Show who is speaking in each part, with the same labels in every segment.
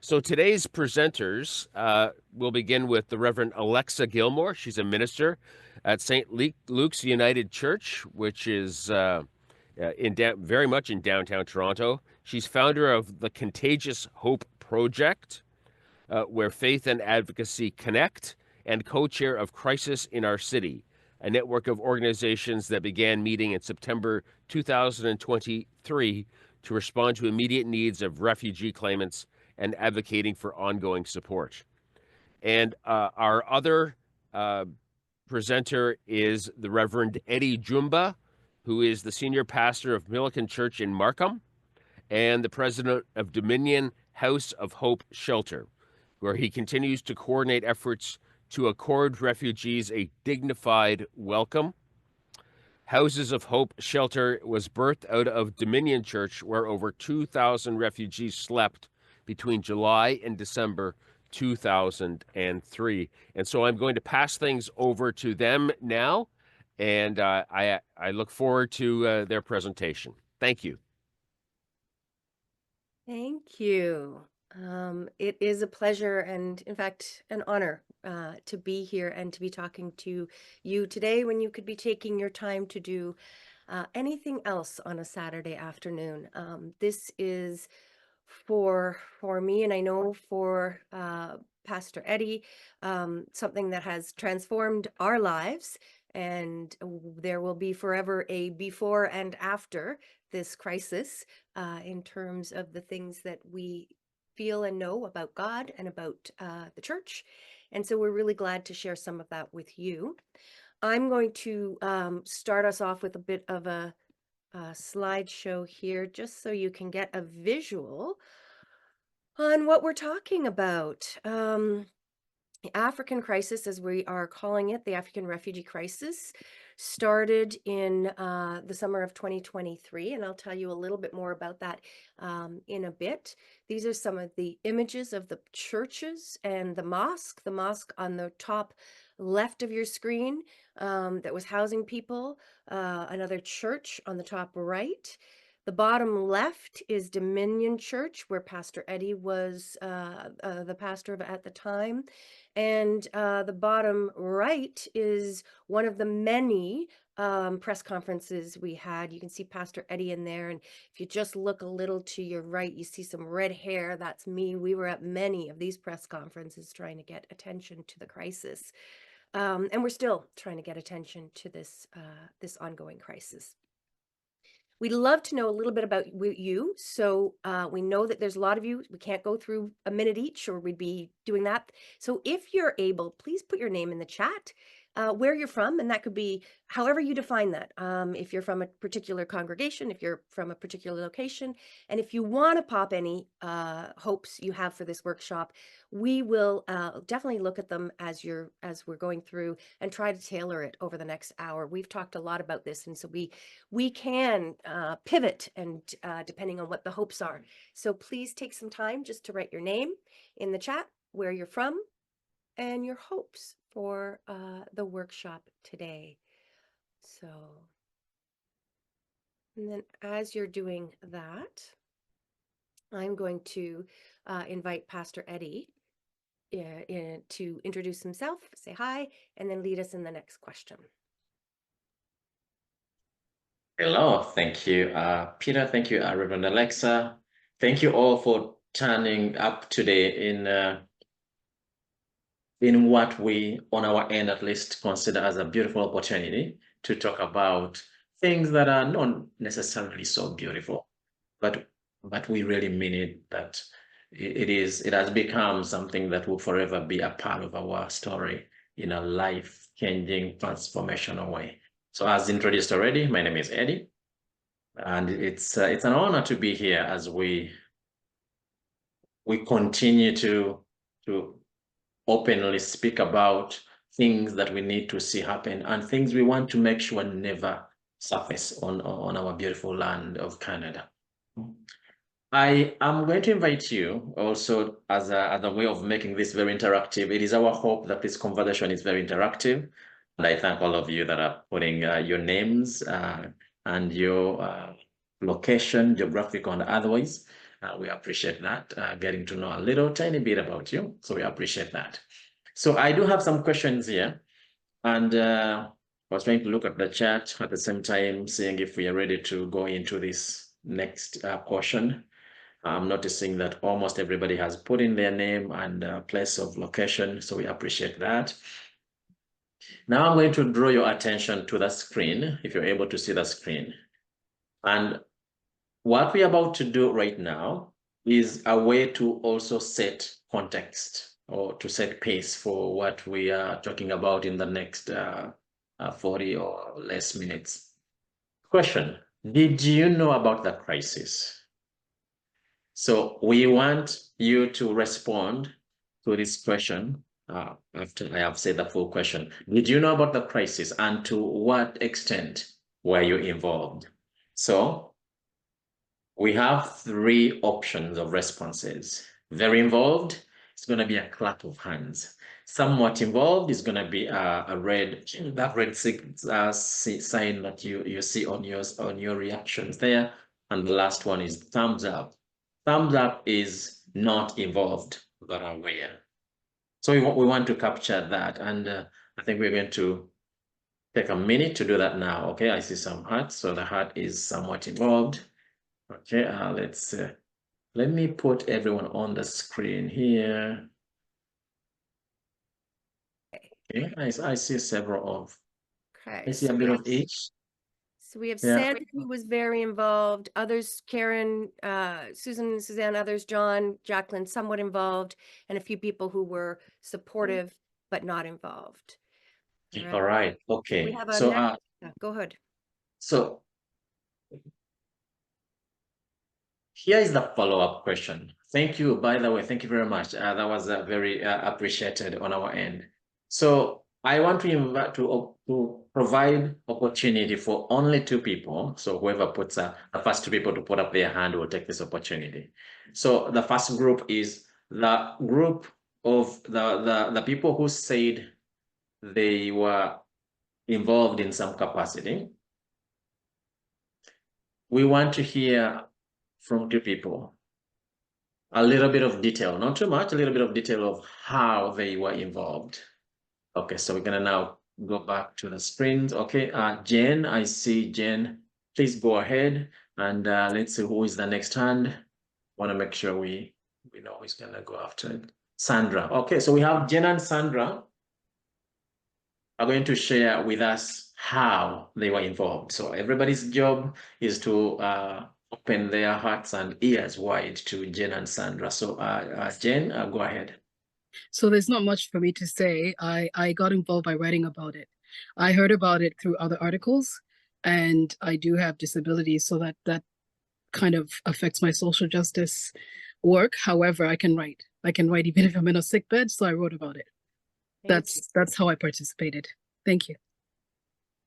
Speaker 1: So today's presenters will begin with the Reverend Alexa Gilmore. She's a minister at St. Luke's United Church, which is very much in downtown Toronto. She's founder of the Contagious Hope Project, where faith and advocacy connect, and co-chair of Crisis in Our City, a network of organizations that began meeting in September 2023 to respond to immediate needs of refugee claimants and advocating for ongoing support. And our other presenter is the Reverend Eddie Jumba, who is the senior pastor of Milliken Church in Markham and the president of Dominion House of Hope Shelter, where he continues to coordinate efforts to accord refugees a dignified welcome. Houses of Hope Shelter was birthed out of Dominion Church, where over 2,000 refugees slept between July and December 2003. And so I'm going to pass things over to them now, and I look forward to their presentation. Thank you.
Speaker 2: Thank you. It is a pleasure and, in fact, an honor to be here and to be talking to you today when you could be taking your time to do anything else on a Saturday afternoon. This is for me, and I know for Pastor Eddie, something that has transformed our lives, and there will be forever a before and after this crisis in terms of the things that we feel and know about God and about the church. And so we're really glad to share some of that with you. I'm going to start us off with a bit of a slideshow here, just so you can get a visual on what we're talking about. The African crisis, as we are calling it, the African refugee crisis, started in the summer of 2023, and I'll tell you a little bit more about that in a bit. These are some of the images of the churches and the mosque on the top left of your screen that was housing people, another church on the top right. The bottom left is Dominion Church, where Pastor Eddie was the pastor at the time. And the bottom right is one of the many press conferences we had. You can see Pastor Eddie in there. And if you just look a little to your right, you see some red hair. That's me. We were at many of these press conferences trying to get attention to the crisis. And we're still trying to get attention to this ongoing crisis. We'd love to know a little bit about you. So we know that there's a lot of you. We can't go through a minute each, or we'd be doing that. So if you're able, please put your name in the chat, where you're from, and that could be however you define that. If you're from a particular congregation, if you're from a particular location, and if you want to pop any hopes you have for this workshop, we will definitely look at them as we're going through and try to tailor it over the next hour. We've talked a lot about this, and so we can pivot and depending on what the hopes are. So please take some time just to write your name in the chat, where you're from, and your hopes for the workshop today. So, and then as you're doing that, I'm going to invite Pastor Eddie to introduce himself, say hi, and then lead us in the next question.
Speaker 3: Hello, thank you, Peter. Thank you, Reverend Alexa. Thank you all for turning up today in what we, on our end at least, consider as a beautiful opportunity to talk about things that are not necessarily so beautiful, but we really mean it, that it has become something that will forever be a part of our story in a life-changing, transformational way. So as introduced already, my name is Eddie, and it's an honor to be here as we continue to openly speak about things that we need to see happen and things we want to make sure never surface on our beautiful land of Canada. I am going to invite you also as a way of making this very interactive. It is our hope that this conversation is very interactive. And I thank all of you that are putting your names and your location, geographical and otherwise, We appreciate that, getting to know a little tiny bit about you. So we appreciate that. So I do have some questions here, and I was trying to look at the chat at the same time, seeing if we are ready to go into this next portion. I'm noticing that almost everybody has put in their name and place of location, so we appreciate that. Now I'm going to draw your attention to the screen, if you're able to see the screen. And what we're about to do right now is a way to also set context or to set pace for what we are talking about in the next 40 or less minutes. Question: did you know about the crisis? So we want you to respond to this question after I have said the full question. Did you know about the crisis, and to what extent were you involved? So we have three options of responses. Very involved, it's going to be a clap of hands. Somewhat involved is going to be a red, that red sign that you see on your reactions there. And the last one is thumbs up. Thumbs up is not involved, but aware. So we want to capture that. And I think we're going to take a minute to do that now. Okay, I see some hearts. So the heart is somewhat involved. Okay, let me put everyone on the screen here. Okay, I see several of,
Speaker 2: Okay.
Speaker 3: I see a bit of each.
Speaker 2: So we have
Speaker 3: Yeah.
Speaker 2: Sandra, who was very involved, others, Karen, Susan, Suzanne, others, John, Jacqueline, somewhat involved, and a few people who were supportive but not involved.
Speaker 3: All right. Okay.
Speaker 2: We have a
Speaker 3: So
Speaker 2: go ahead.
Speaker 3: So here is the follow-up question. Thank you, by the way, thank you very much. That was very appreciated on our end. So I want to invite to provide opportunity for only two people. So whoever puts the first two people to put up their hand will take this opportunity. So the first group is the group of the people who said they were involved in some capacity. We want to hear from two people a little bit of detail, not too much, a little bit of detail of how they were involved. Okay, so we're gonna now go back to the screens. Okay, Jen, I see Jen. Please go ahead and let's see who is the next hand. Want to make sure we know who's gonna go after it. Sandra. Okay, so we have Jen and Sandra are going to share with us how they were involved. So everybody's job is to open their hearts and ears wide to Jen and Sandra. So Jen, go ahead.
Speaker 4: So there's not much for me to say. I got involved by writing about it. I heard about it through other articles, and I do have disabilities, so that kind of affects my social justice work. However, I can write. I can write even if I'm in a sick bed, so I wrote about it. That's how I participated. Thank you.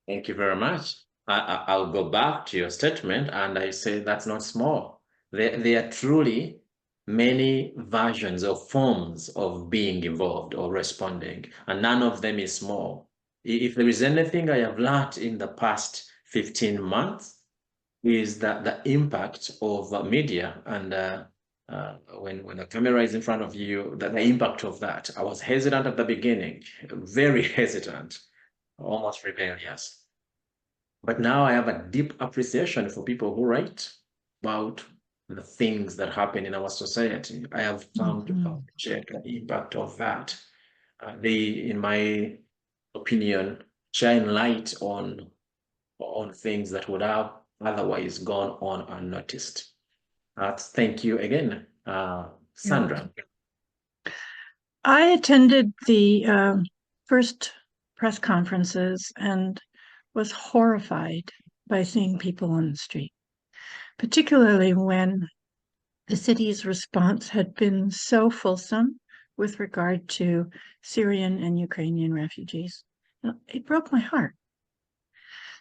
Speaker 3: Thank you very much. I'll go back to your statement, and I say that's not small. There are truly many versions or forms of being involved or responding, and none of them is small. If there is anything I have learned in the past 15 months, is that the impact of media and when the camera is in front of you, the impact of that. I was hesitant at the beginning, very hesitant, almost rebellious. But now I have a deep appreciation for people who write about the things that happen in our society. I have come to appreciate the impact of that. They, in my opinion, shine light on things that would have otherwise gone on unnoticed. Thank you again, Sandra.
Speaker 5: I attended the first press conferences and was horrified by seeing people on the street, particularly when the city's response had been so fulsome with regard to Syrian and Ukrainian refugees. It broke my heart.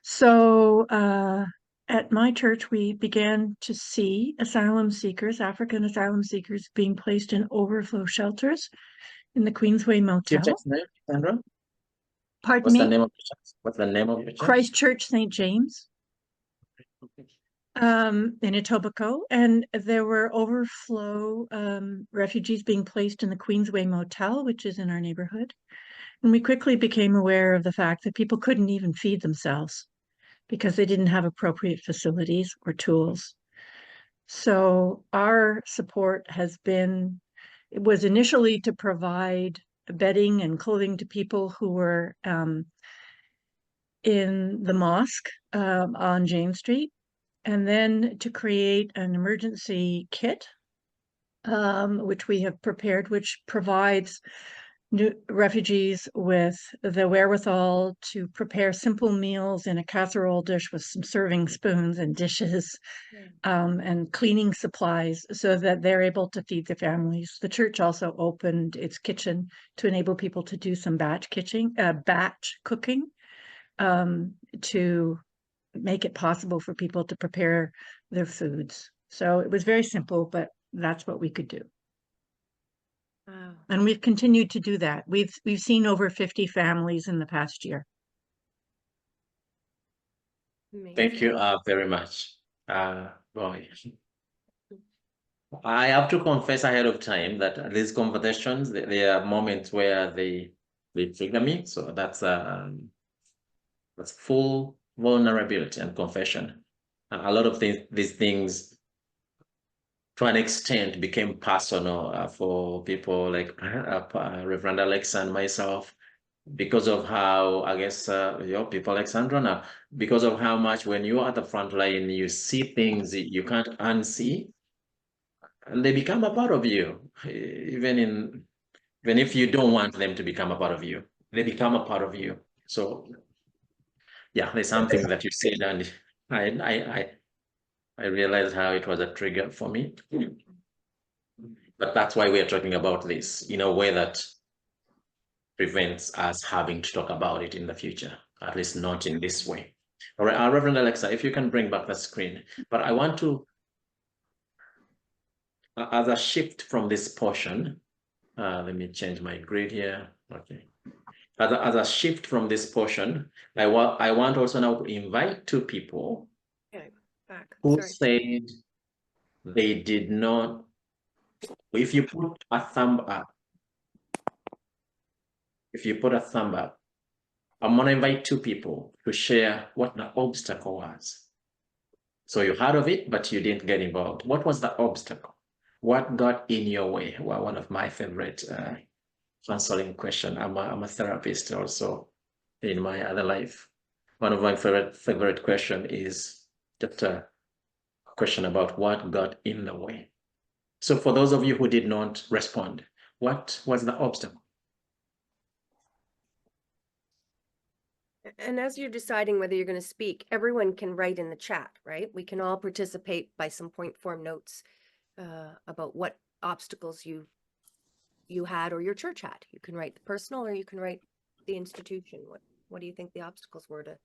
Speaker 5: So at my church, we began to see asylum seekers, African asylum seekers, being placed in overflow shelters in the Queensway Motel.
Speaker 3: Your name, Sandra?
Speaker 5: Pardon
Speaker 3: What's
Speaker 5: me?
Speaker 3: the name of the church? What's the name of your church?
Speaker 5: Christchurch, St. James. in Etobicoke, and there were overflow refugees being placed in the Queensway Motel, which is in our neighborhood. And we quickly became aware of the fact that people couldn't even feed themselves because they didn't have appropriate facilities or tools. So our support it was initially to provide bedding and clothing to people who were in the mosque on Jane Street, and then to create an emergency kit, which we have prepared, which provides new refugees with the wherewithal to prepare simple meals in a casserole dish with some serving spoons and dishes, and cleaning supplies so that they're able to feed their families. The church also opened its kitchen to enable people to do some batch cooking, to make it possible for people to prepare their foods. So it was very simple, but that's what we could do.
Speaker 2: Wow.
Speaker 5: And we've continued to do that. We've seen over 50 families in the past year.
Speaker 2: Amazing.
Speaker 3: Thank you very much. Boy, I have to confess ahead of time that these conversations, there are moments where they trigger me. So that's full vulnerability and confession. A lot of these things, to an extent, became personal for people like Reverend Alex and myself, because of how, I guess, people like Sandra now, because of how much when you're at the front line, you see things you can't unsee, and they become a part of you, even if you don't want them to become a part of you, they become a part of you. So yeah, there's something that you said, and I realized how it was a trigger for me. But that's why we are talking about this in a way that prevents us having to talk about it in the future, at least not in this way. All right, Reverend Alexa, if you can bring back the screen. But I want to, as a shift from this portion, let me change my grid here. Okay. As a shift from this portion, I want also now to invite two people who said they did not. If you put a thumb up, I'm going to invite two people to share what the obstacle was. So you heard of it, but you didn't get involved. What was the obstacle? What got in your way? Well, one of my favorite counseling questions. I'm a therapist also in my other life. One of my favorite question is just a question about what got in the way. So for those of you who did not respond, what was the obstacle?
Speaker 2: And as you're deciding whether you're going to speak, everyone can write in the chat, right? We can all participate by some point form notes about what obstacles you had or your church had. You can write the personal, or you can write the institution. What do you think the obstacles were to?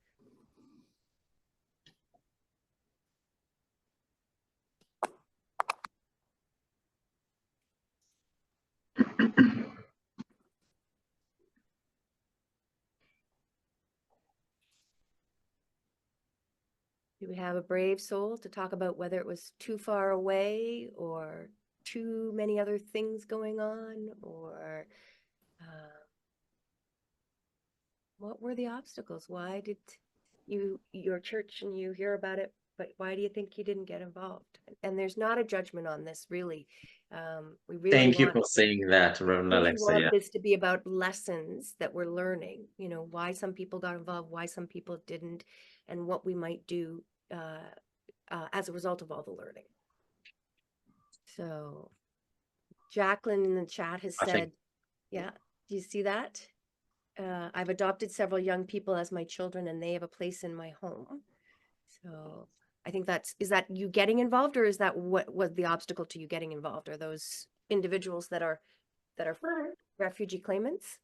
Speaker 2: Do we have a brave soul to talk about whether it was too far away or too many other things going on, or what were the obstacles? Why did your church, and you hear about it, but why do you think you didn't get involved? And there's not a judgment on this, really. We really
Speaker 3: Thank you for saying that, Reverend Alexa.
Speaker 2: want this to be about lessons that we're learning, why some people got involved, why some people didn't, and what we might do as a result of all the learning. So Jacqueline in the chat has said, yeah, do you see that? I've adopted several young people as my children, and they have a place in my home. So I think is that you getting involved, or is that what was the obstacle to you getting involved? Are those individuals that are refugee claimants?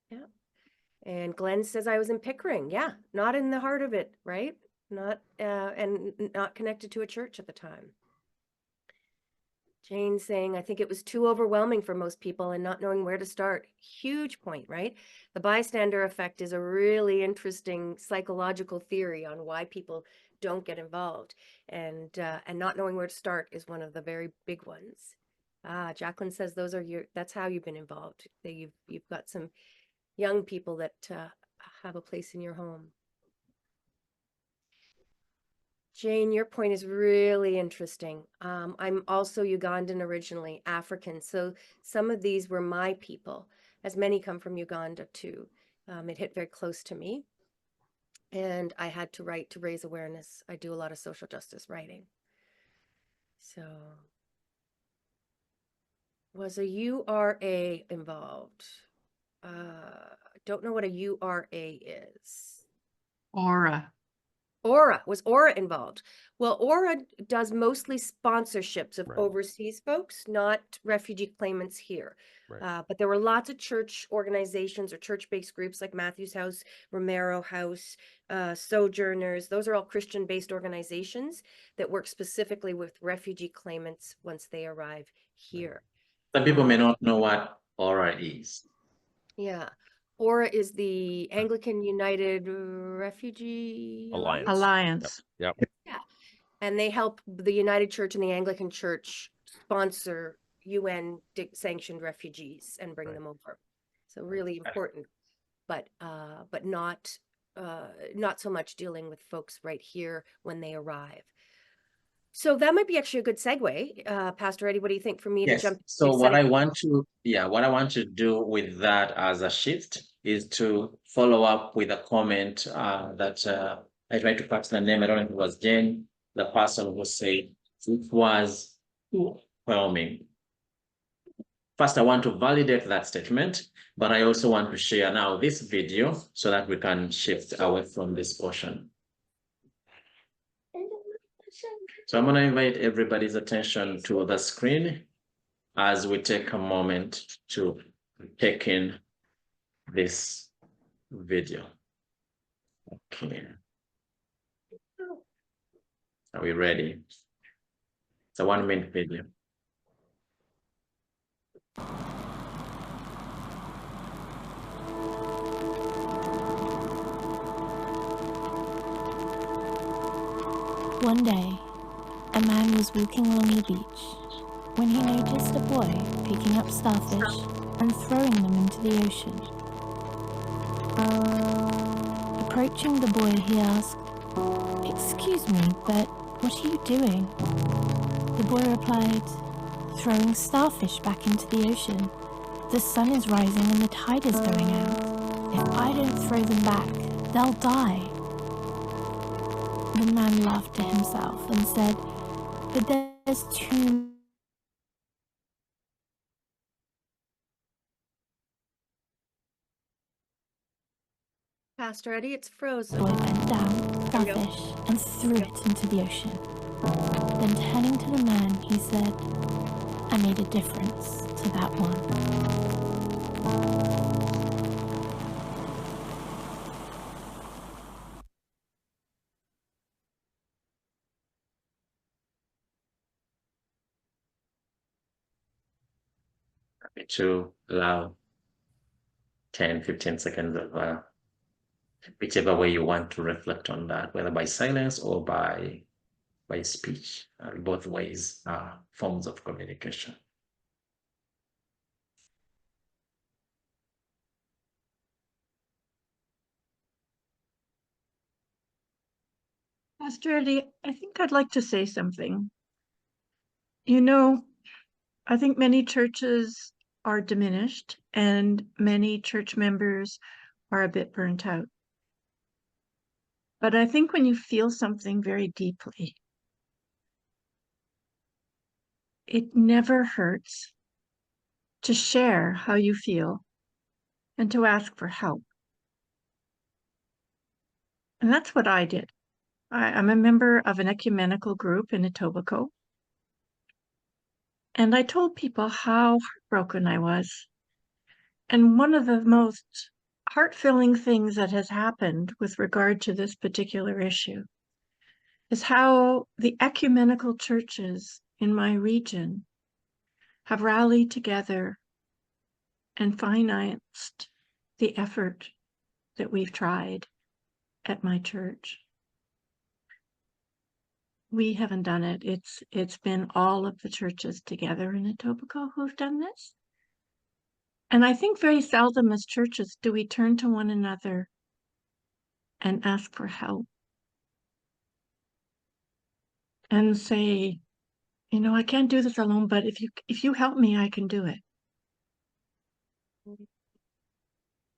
Speaker 2: Yeah. And Glenn says, I was in Pickering. Yeah, not in the heart of it, right? Not and not connected to a church at the time. Jane saying, I think it was too overwhelming for most people and not knowing where to start. Huge point, right? The bystander effect is a really interesting psychological theory on why people don't get involved. And not knowing where to start is one of the very big ones. Jacqueline says that's how you've been involved. That you've got some young people that have a place in your home. Jane, your point is really interesting. I'm also Ugandan originally, African. So some of these were my people, as many come from Uganda too. It hit very close to me. And I had to write to raise awareness. I do a lot of social justice writing. So was a URA involved? Don't know what a URA is.
Speaker 5: Aura.
Speaker 2: Aura, was Aura involved? Well, Aura does mostly sponsorships of
Speaker 1: Right.
Speaker 2: overseas folks, not refugee claimants here.
Speaker 1: Right.
Speaker 2: But there were lots of church organizations or church-based groups like Matthew's House, Romero House, Sojourners. Those are all Christian-based organizations that work specifically with refugee claimants once they arrive here.
Speaker 3: Some people may not know what aura is.
Speaker 2: Yeah. Aura is the Anglican United Refugee
Speaker 1: Alliance.
Speaker 5: Alliance.
Speaker 1: Yep.
Speaker 2: Yeah. And they help the United Church and the Anglican Church sponsor UN sanctioned refugees and bring
Speaker 1: Right.
Speaker 2: them over. So really important, but not so much dealing with folks right here when they arrive. So that might be actually a good segue. Pastor Eddie, what do you think for me to
Speaker 3: Yes.
Speaker 2: jump?
Speaker 3: So
Speaker 2: to
Speaker 3: what I
Speaker 2: setting-
Speaker 3: want to do with that as a shift is to follow up with a comment that I tried to catch the name. I don't know if it was Jen, the person who said it was overwhelming. First, I want to validate that statement, but I also want to share now this video so that we can shift away from this portion. So I'm going to invite everybody's attention to the screen as we take a moment to take in this video. Okay. Are we ready? It's a 1-minute video.
Speaker 6: One day, a man was walking along the beach when he noticed a boy picking up starfish and throwing them into the ocean. Approaching the boy, he asked, "Excuse me, but what are you doing?" The boy replied, "Throwing starfish back into the ocean. The sun is rising and the tide is going out. If I don't throw them back, they'll die." The man laughed to himself and said, "But there's too..."
Speaker 2: Pastor Eddie, it's
Speaker 6: The
Speaker 2: frozen.
Speaker 6: boy bent down,
Speaker 2: There we go.
Speaker 6: starfish, and threw it into the ocean. Then turning to the man, he said, "I made a difference to that one."
Speaker 3: To allow 10, 15 seconds of whichever way you want to reflect on that, whether by silence or by speech. Both ways are forms of communication.
Speaker 5: Pastor Eddie, I think I'd like to say something. You know, I think many churches are diminished and many church members are a bit burnt out. But I think when you feel something very deeply, it never hurts to share how you feel and to ask for help. And that's what I did. I'm a member of an ecumenical group in Etobicoke. And I told people how heartbroken I was. And one of the most heart-filling things that has happened with regard to this particular issue is how the ecumenical churches in my region have rallied together and financed the effort that we've tried at my church. We haven't done it. It's been all of the churches together in Etobicoke who've done this. And I think very seldom as churches do we turn to one another and ask for help and say, you know, I can't do this alone, but if you help me, I can do it.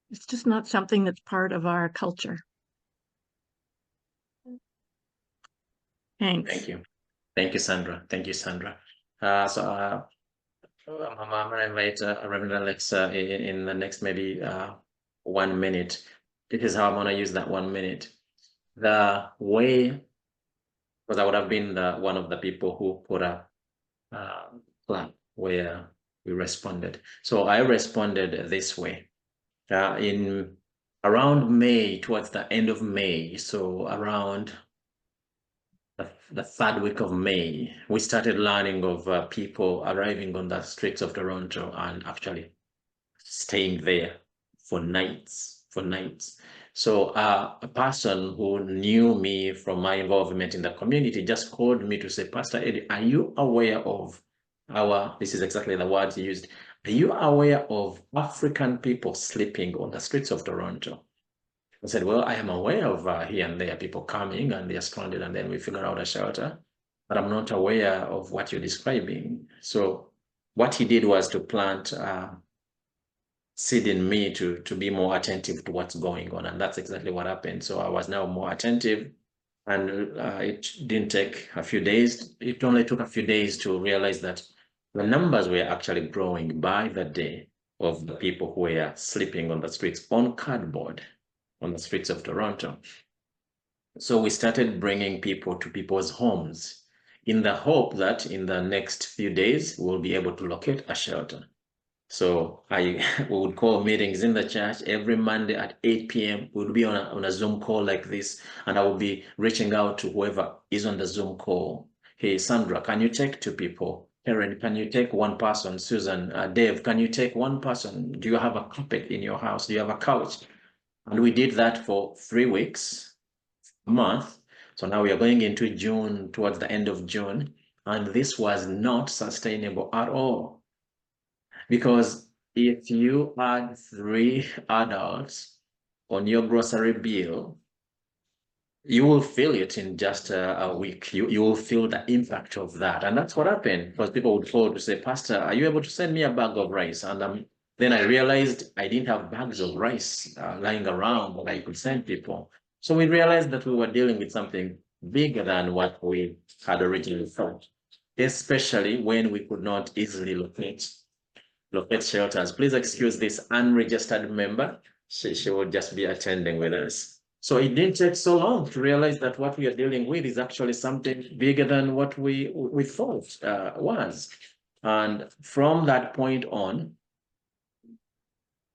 Speaker 5: It's just not something that's part of our culture. Thanks.
Speaker 3: Thank you. Thank you, Sandra. Thank you, Sandra. I'm going to invite Reverend Alexa in the next maybe 1 minute. This is how I'm going to use that 1 minute. The way, because I would have been one of the people who put a plan where we responded. So I responded this way. In around May, towards the end of May, so around the third week of May, we started learning of people arriving on the streets of Toronto and actually staying there for nights. So a person who knew me from my involvement in the community just called me to say, Pastor Eddie, are you aware of this is exactly the words he used, are you aware of African people sleeping on the streets of Toronto? I said, well, I am aware of here and there people coming and they're stranded and then we figure out a shelter, but I'm not aware of what you're describing. So what he did was to plant seed in me to be more attentive to what's going on. And that's exactly what happened. So I was now more attentive, and it didn't take a few days. It only took a few days to realize that the numbers were actually growing by the day of the people who were sleeping on the streets on cardboard on the streets of Toronto. So we started bringing people to people's homes in the hope that in the next few days, we'll be able to locate a shelter. So we would call meetings in the church every Monday at 8 p.m. We would be on a Zoom call like this, and I would be reaching out to whoever is on the Zoom call. Hey, Sandra, can you take 2 people? Karen, can you take 1 person? Susan, Dave, can you take 1 person? Do you have a carpet in your house? Do you have a couch? And we did that for 3 weeks, a month. So now we are going into June, towards the end of June, and this was not sustainable at all. Because if you add 3 adults on your grocery bill, you will feel it in just a week. You will feel the impact of that. And that's what happened, because people would call to say, Pastor, are you able to send me a bag of rice? And then I realized I didn't have bags of rice lying around that I could send people. So we realized that we were dealing with something bigger than what we had originally thought, especially when we could not easily locate shelters. Please excuse this unregistered member. She would just be attending with us. So it didn't take so long to realize that what we are dealing with is actually something bigger than what we thought was. And from that point on,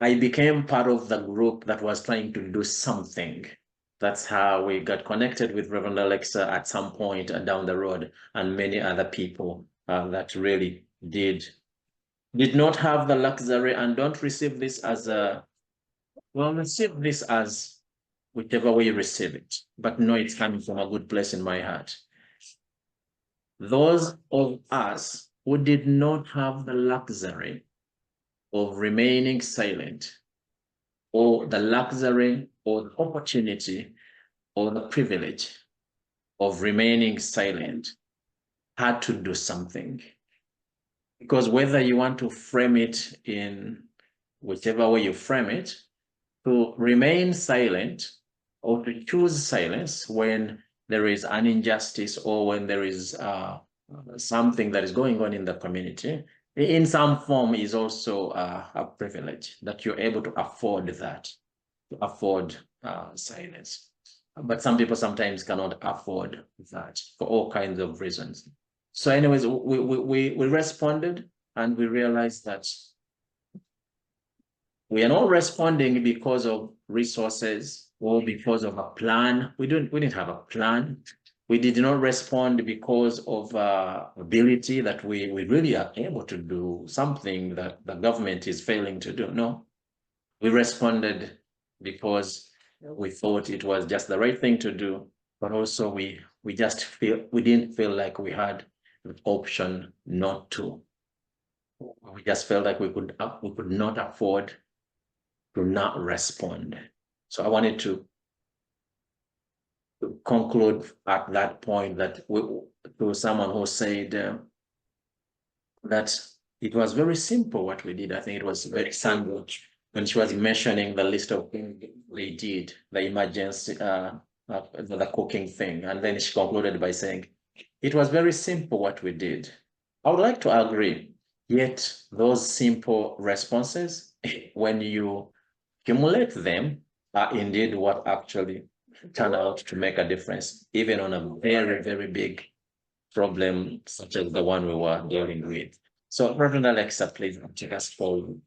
Speaker 3: I became part of the group that was trying to do something. That's how we got connected with Reverend Alexa at some point down the road, and many other people that really did not have the luxury and don't receive this as receive this as whichever way you receive it, but know it's coming from a good place in my heart. Those of us who did not have the luxury of remaining silent, or the luxury or the opportunity or the privilege of remaining silent, had to do something. Because whether you want to frame it in whichever way you frame it, to remain silent or to choose silence when there is an injustice or when there is something that is going on in the community, in some form, is also a privilege, that you're able to afford that, to afford silence. But some people sometimes cannot afford that for all kinds of reasons. So anyways, we responded, and we realized that we are not responding because of resources or because of a plan. We didn't have a plan. We did not respond because of ability that we really are able to do something that the government is failing to do. No, we responded because we thought it was just the right thing to do, but also we didn't feel like we had an option not to. We just felt like we could not afford to not respond. So I wanted to conclude at that point that to someone who said that it was very simple what we did. I think it was very sandwich when she was mentioning the list of things they did, the emergency, the cooking thing. And then she concluded by saying, it was very simple what we did. I would like to agree, yet those simple responses, when you accumulate them, are indeed what actually turn out to make a difference, even on a very, very big problem such as the one we were dealing with. So, Reverend Alexa, please take us forward.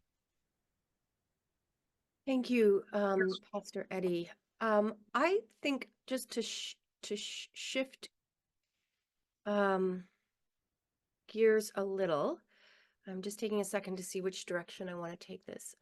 Speaker 2: Thank you, Pastor Eddie. I think just to shift gears a little, I'm just taking a second to see which direction I want to take this.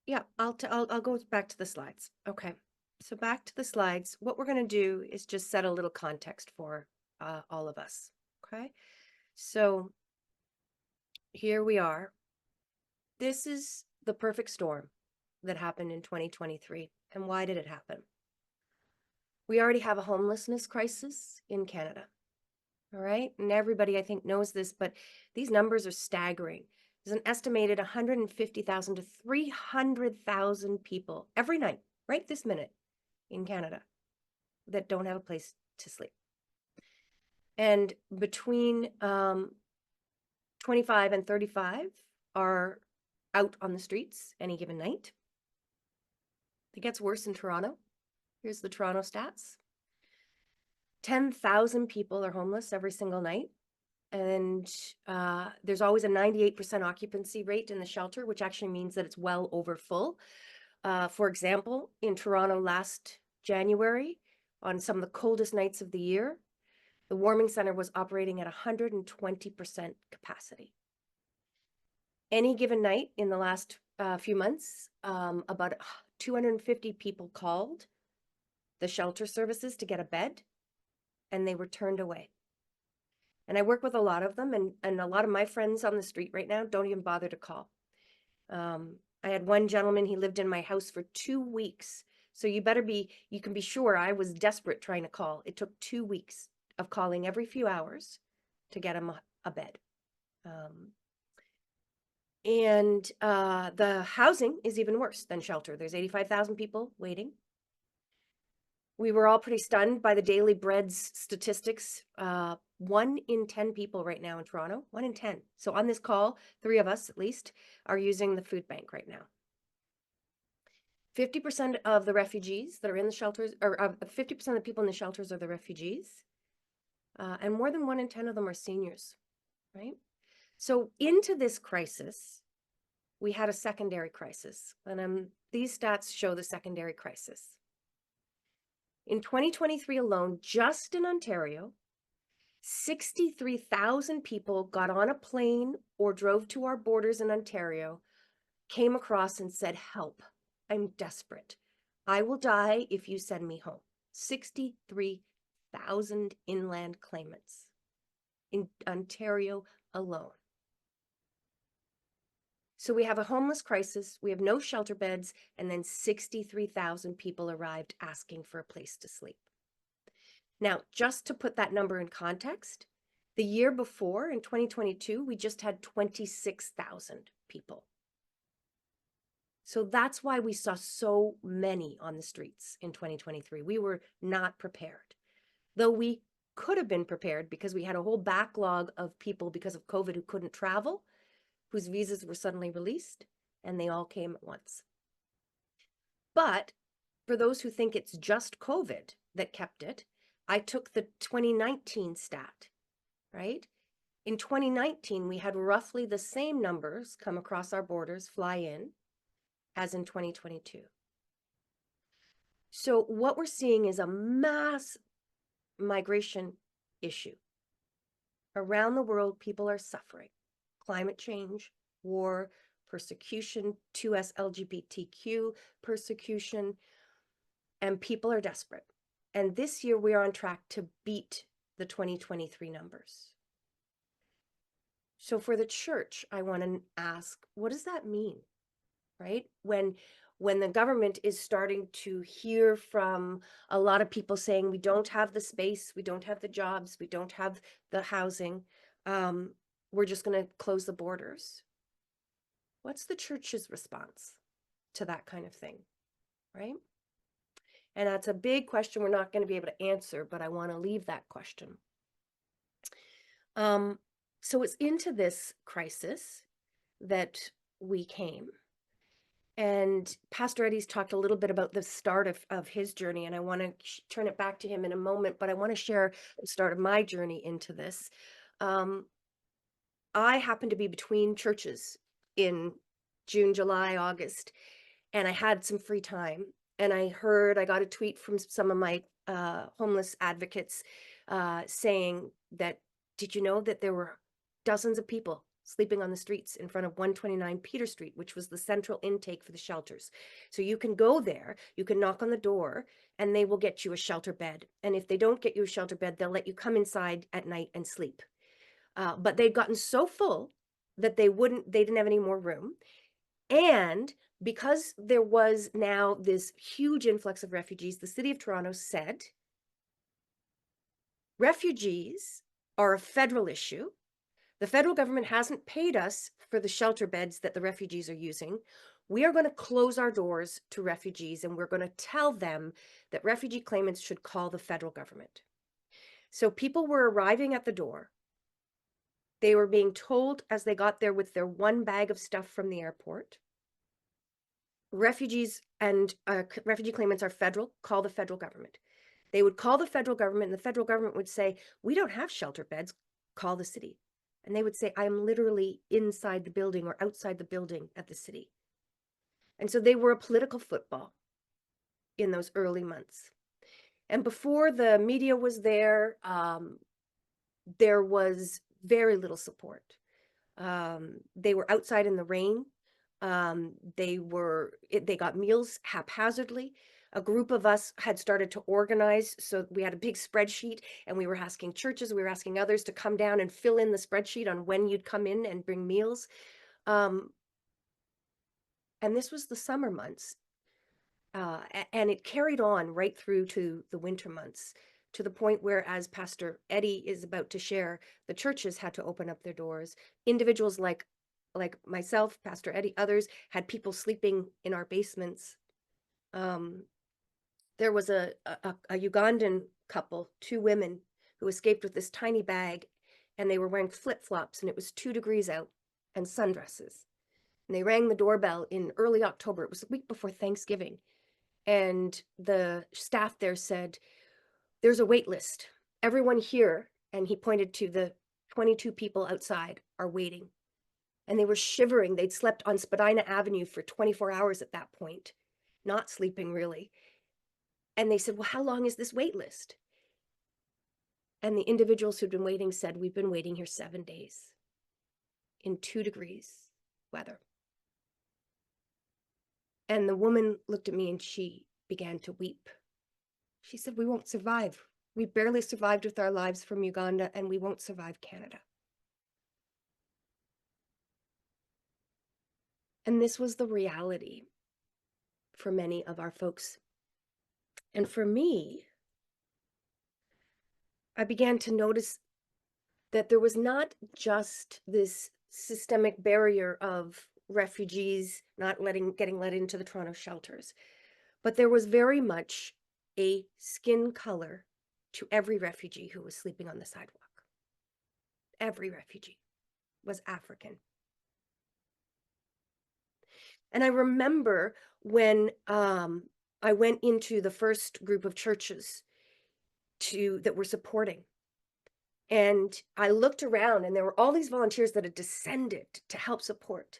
Speaker 2: Yeah, I'll go back to the slides. Okay, so back to the slides. What we're going to do is just set a little context for all of us. Okay, so here we are. This is the perfect storm that happened in 2023. And why did it happen? We already have a homelessness crisis in Canada. All right, and everybody I think knows this, but these numbers are staggering. There's an estimated 150,000 to 300,000 people every night, right this minute, in Canada that don't have a place to sleep. And between 25 and 35 are out on the streets any given night. It gets worse in Toronto. Here's the Toronto stats. 10,000 people are homeless every single night. And there's always a 98% occupancy rate in the shelter, which actually means that it's well over full. For example, in Toronto last January, on some of the coldest nights of the year, the warming center was operating at 120% capacity. Any given night in the last few months, about 250 people called the shelter services to get a bed, and they were turned away. And I work with a lot of them, and a lot of my friends on the street right now don't even bother to call. I had one gentleman, he lived in my house for 2 weeks. So you can be sure I was desperate trying to call. It took 2 weeks of calling every few hours to get him a bed. And the housing is even worse than shelter. There's 85,000 people waiting. We were all pretty stunned by the Daily Bread's statistics. 1 in 10 people right now in Toronto, 1 in 10. So on this call, 3 of us at least are using the food bank right now. 50% of the refugees that are in the shelters, or 50% of the people in the shelters are the refugees. And more than 1 in 10 of them are seniors, right? So into this crisis, we had a secondary crisis. And these stats show the secondary crisis. In 2023 alone, just in Ontario, 63,000 people got on a plane or drove to our borders in Ontario, came across and said, help, I'm desperate. I will die if you send me home. 63,000 inland claimants in Ontario alone. So we have a homeless crisis, we have no shelter beds, and then 63,000 people arrived asking for a place to sleep. Now, just to put that number in context, the year before, in 2022, we just had 26,000 people. So that's why we saw so many on the streets in 2023. We were not prepared, though we could have been prepared because we had a whole backlog of people because of COVID who couldn't travel, whose visas were suddenly released, and they all came at once. But for those who think it's just COVID that kept it, I took the 2019 stat, right? In 2019, we had roughly the same numbers come across our borders, fly in, as in 2022. So what we're seeing is a mass migration issue. Around the world, people are suffering. Climate change, war, persecution, 2S LGBTQ persecution, and people are desperate. And this year we are on track to beat the 2023 numbers. So for the church, I want to ask, what does that mean? Right? When the government is starting to hear from a lot of people saying, we don't have the space, we don't have the jobs, we don't have the housing, we're just going to close the borders. What's the church's response to that kind of thing? Right? And that's a big question we're not going to be able to answer, but I want to leave that question. So it's into this crisis that we came. And Pastor Eddie's talked a little bit about the start of his journey, and I want to turn it back to him in a moment, but I want to share the start of my journey into this. I happened to be between churches in June, July, August, and I had some free time. And I got a tweet from some of my homeless advocates saying that, did you know that there were dozens of people sleeping on the streets in front of 129 Peter Street, which was the central intake for the shelters. So you can go there, you can knock on the door, and they will get you a shelter bed. And if they don't get you a shelter bed, they'll let you come inside at night and sleep. But they'd gotten so full that they didn't have any more room. And because there was now this huge influx of refugees, the city of Toronto said, refugees are a federal issue. The federal government hasn't paid us for the shelter beds that the refugees are using. We are going to close our doors to refugees, and we're going to tell them that refugee claimants should call the federal government. So people were arriving at the door. They were being told as they got there with their one bag of stuff from the airport, refugees and refugee claimants are federal, call the federal government. They would call the federal government, and the federal government would say, we don't have shelter beds, call the city. And they would say, I'm literally inside the building or outside the building at the city. And so they were a political football in those early months. And before the media was there was very little support. They were outside in the rain. They got meals haphazardly. A group of us had started to organize. So we had a big spreadsheet, and we were asking churches, we were asking others to come down and fill in the spreadsheet on when you'd come in and bring meals. And this was the summer months. And it carried on right through to the winter months, to the point where, as Pastor Eddie is about to share, the churches had to open up their doors. Individuals like myself, Pastor Eddie, others had people sleeping in our basements. There was a Ugandan couple, two women, who escaped with this tiny bag, and they were wearing flip-flops, and it was 2 degrees out, and sundresses. And they rang the doorbell in early October. It was a week before Thanksgiving. And the staff there said, there's a wait list. Everyone here, and he pointed to the 22 people outside, are waiting. And they were shivering. They'd slept on Spadina Avenue for 24 hours at that point, not sleeping really. And they said, well, how long is this wait list? And the individuals who'd been waiting said, we've been waiting here 7 days in 2 degrees weather. And the woman looked at me and she began to weep. She said, we won't survive. We barely survived with our lives from Uganda, and we won't survive Canada. And this was the reality for many of our folks. And for me, I began to notice that there was not just this systemic barrier of refugees not getting let into the Toronto shelters, but there was very much a skin color to every refugee who was sleeping on the sidewalk. Every refugee was African. And I remember when I went into the first group of churches that were supporting, and I looked around, and there were all these volunteers that had descended to help support.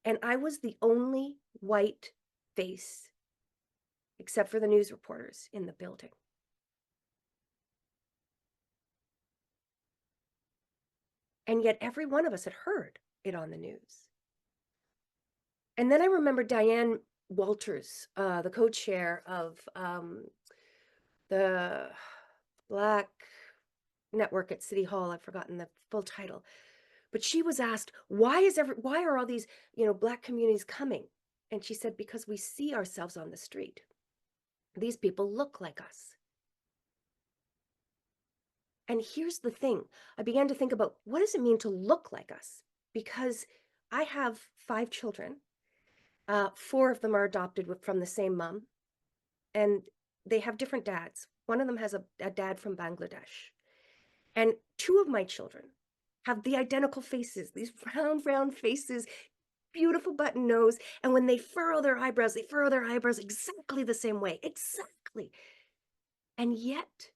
Speaker 2: And I was the only white face, except for the news reporters in the building. And yet every one of us had heard it on the news. And then I remember Diane Walters, the co-chair of the Black Network at City Hall. I've forgotten the full title. But she was asked, why are all these, Black communities coming? And she said, because we see ourselves on the street. These people look like us. And here's the thing. I began to think about, what does it mean to look like us? Because I have 5 children. 4 of them are adopted from the same mom. And they have different dads. One of them has a dad from Bangladesh. And 2 of my children have the identical faces, these round faces, beautiful button nose. And when they furrow their eyebrows exactly the same way, exactly. And yet,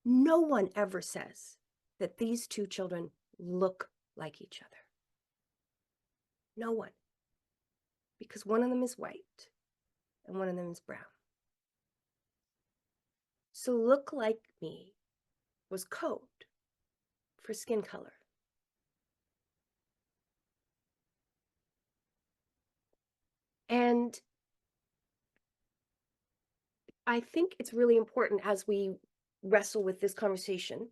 Speaker 2: no one ever says that these 2 children look like each other. No one. Because one of them is white and one of them is brown. So look like me was code for skin color. And I think it's really important as we wrestle with this conversation,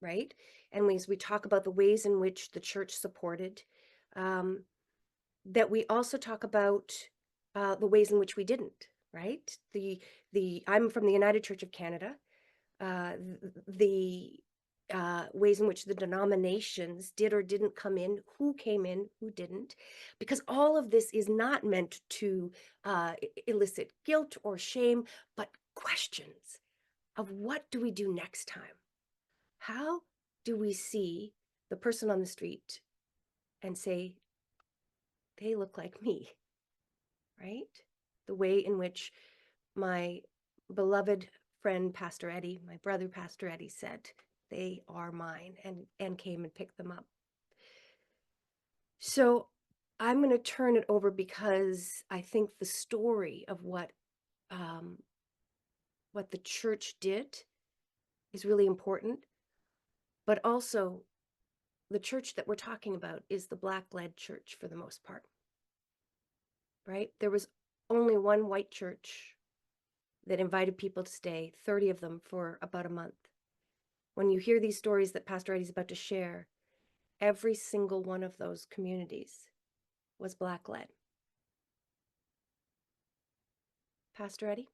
Speaker 2: right? And as we talk about the ways in which the church supported, that we also talk about the ways in which we didn't, right? I'm from the United Church of Canada. The ways in which the denominations did or didn't come in, who came in, who didn't, because all of this is not meant to elicit guilt or shame, but questions of what do we do next time? How do we see the person on the street and say, they look like me, right? The way in which my beloved friend, Pastor Eddie, my brother, Pastor Eddie, said, they are mine, and came and picked them up. So I'm going to turn it over because I think the story of what the church did is really important, but also the church that we're talking about is the Black-led church for the most part, right? There was only one white church that invited people to stay, 30 of them for about a month. When you hear these stories that Pastor Eddie's about to share, every single one of those communities was Black-led. Pastor Eddie?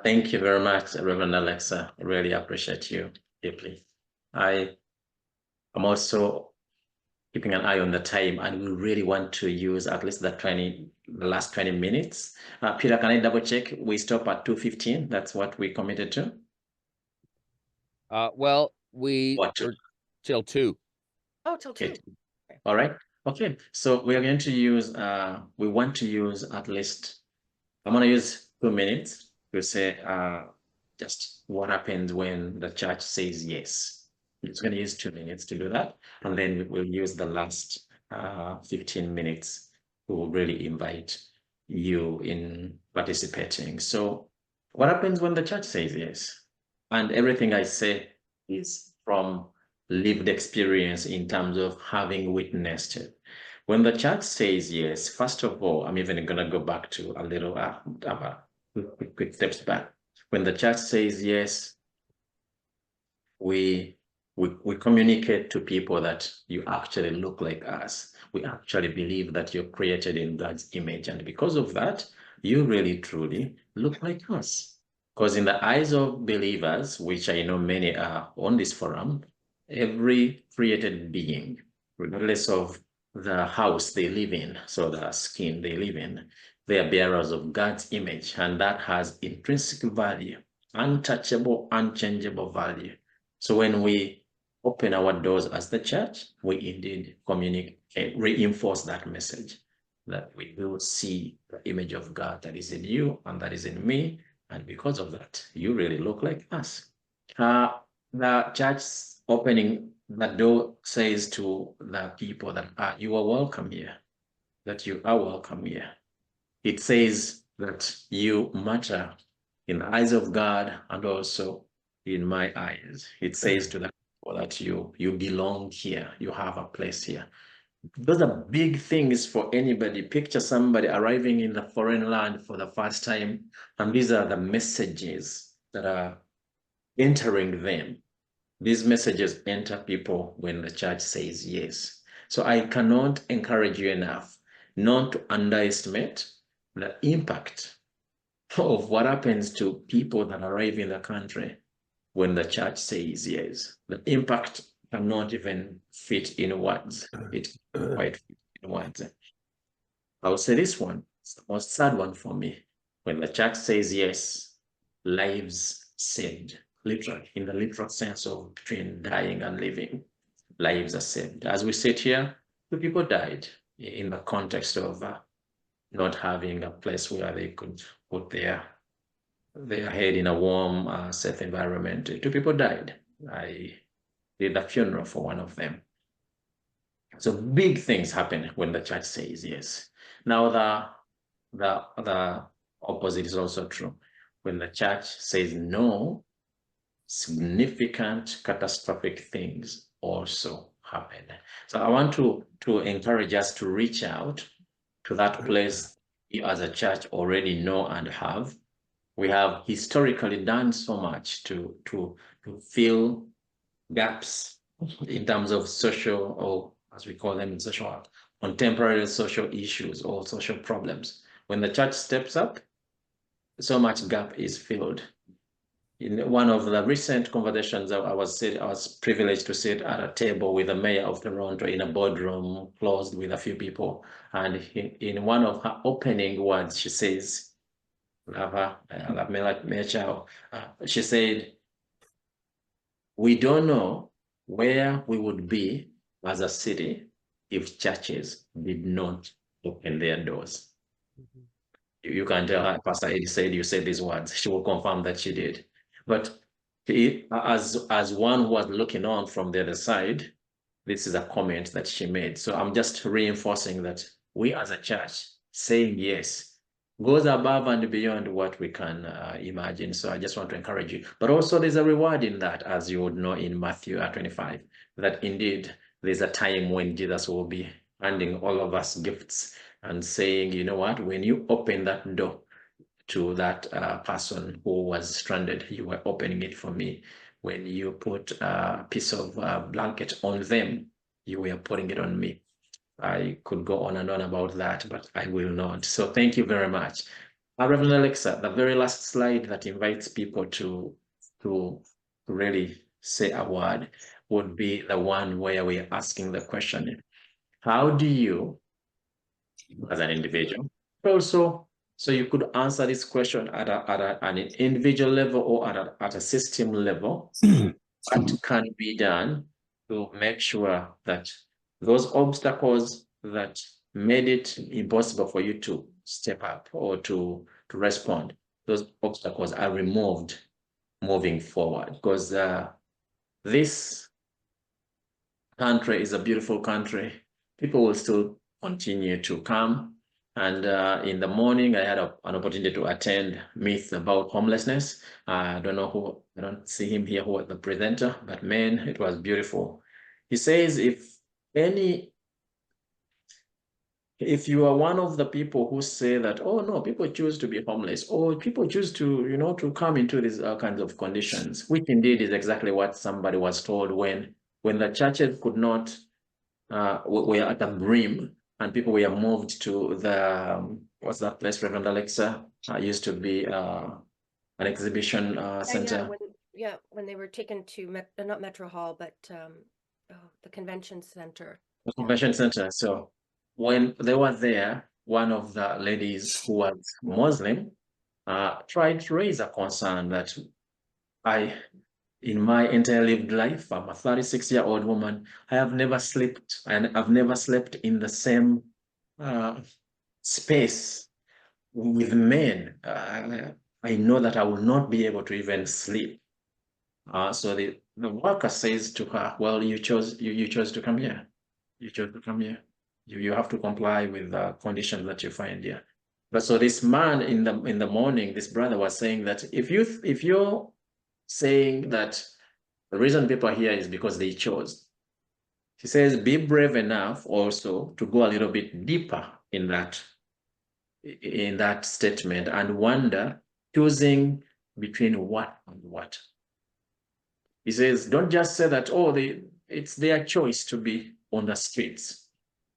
Speaker 3: Thank you very much, Reverend Alexa. I really appreciate you deeply. I am also keeping an eye on the time, and we really want to use at least the last 20 minutes. Peter, can I double check? We stop at 2:15. That's what we committed to?
Speaker 1: Well, we were till 2.
Speaker 2: Oh, till 2.
Speaker 3: Okay. All right. Okay. So we are going to use, we want to use at least, I'm going to use 2 minutes to say just what happens when the church says yes. It's going to use 2 minutes to do that. And then we'll use the last 15 minutes to really invite you in participating. So what happens when the church says yes? And everything I say is from lived experience in terms of having witnessed it. When the church says yes, first of all, I'm even going to go back to a little quick steps back. When the church says yes, we communicate to people that you actually look like us. We actually believe that you're created in God's image. And because of that, you really, truly look like us. Because in the eyes of believers, which I know many are on this forum, every created being, regardless of the house they live in, so the skin they live in, they are bearers of God's image, and that has intrinsic value, untouchable, unchangeable value. So when we open our doors as the church, we indeed communicate, reinforce that message that we will see the image of God that is in you and that is in me. And because of that, you really look like us. The church opening the door says to the people that you are welcome here, that you are welcome here. It says that you matter in the eyes of God and also in my eyes. It says to the people that you belong here, you have a place here. Those are big things for anybody. Picture somebody arriving in the foreign land for the first time, and these are the messages that are entering them. These messages enter people when the church says yes. So I cannot encourage you enough not to underestimate the impact of what happens to people that arrive in the country when the church says yes. The impact cannot even fit in words. It can't quite fit in words. I will say this one, it's the most sad one for me. When the church says yes, lives saved, literally, in the literal sense of between dying and living, lives are saved. As we sit here, 2 people died in the context of not having a place where they could put their head in a warm, safe environment. 2 people died. I did a funeral for one of them. So big things happen when the church says yes. Now the opposite is also true. When the church says no, significant catastrophic things also happen. So I want to encourage us to reach out to that place you as a church already know and have. We have historically done so much to fill gaps in terms of social, or as we call them in social work, contemporary social issues or social problems. When the church steps up, so much gap is filled. In one of the recent conversations, I was privileged to sit at a table with the mayor of Toronto in a boardroom closed with a few people. And in one of her opening words, she says, she said, we don't know where we would be as a city if churches did not open their doors. You can tell her, Pastor Eddie said you said these words. She will confirm that she did. But as one who was looking on from the other side, this is a comment that she made. So I'm just reinforcing that we as a church saying yes goes above and beyond what we can imagine. So I just want to encourage you. But also there's a reward in that, as you would know in Matthew 25, that indeed there's a time when Jesus will be handing all of us gifts and saying, you know what, when you open that door to that person who was stranded, you were opening it for me. When you put a piece of blanket on them, you were putting it on me. I could go on and on about that, but I will not. So thank you very much. Reverend Alexa, the very last slide that invites people to really say a word would be the one where we're asking the question, how do you, as an individual, but also, so you could answer this question at an individual level or at a system level, what can be done to make sure that those obstacles that made it impossible for you to step up or to respond, those obstacles are removed moving forward? Because this country is a beautiful country. People will still continue to come. And in the morning, I had an opportunity to attend Myth about homelessness. I don't know who, I don't see him here, who was the presenter, but man, it was beautiful. He says, if you are one of the people who say that, oh no, people choose to be homeless, or people choose to, to come into these kinds of conditions, which indeed is exactly what somebody was told when the churches could not, were at the brim, and people were moved to the, what's that place, Reverend Alexa? Used to be an exhibition center.
Speaker 2: When they were taken to not Metro Hall, but the convention center.
Speaker 3: The convention center. So when they were there, one of the ladies who was Muslim tried to raise a concern that in my entire lived life, I'm a 36-year-old woman, I have never slept, and I've never slept in the same space with men. I know that I will not be able to even sleep. So The worker says to her, well, you chose to come here. You chose to come here. You have to comply with the conditions that you find here. But so this man in the morning, this brother was saying that if you're saying that the reason people are here is because they chose, he says, be brave enough also to go a little bit deeper in that statement and wonder, choosing between what and what. He says, don't just say that, oh, it's their choice to be on the streets.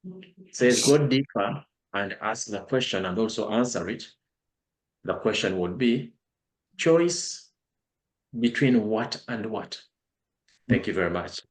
Speaker 3: He says, go deeper and ask the question and also answer it. The question would be, choice between what and what? Thank you very much.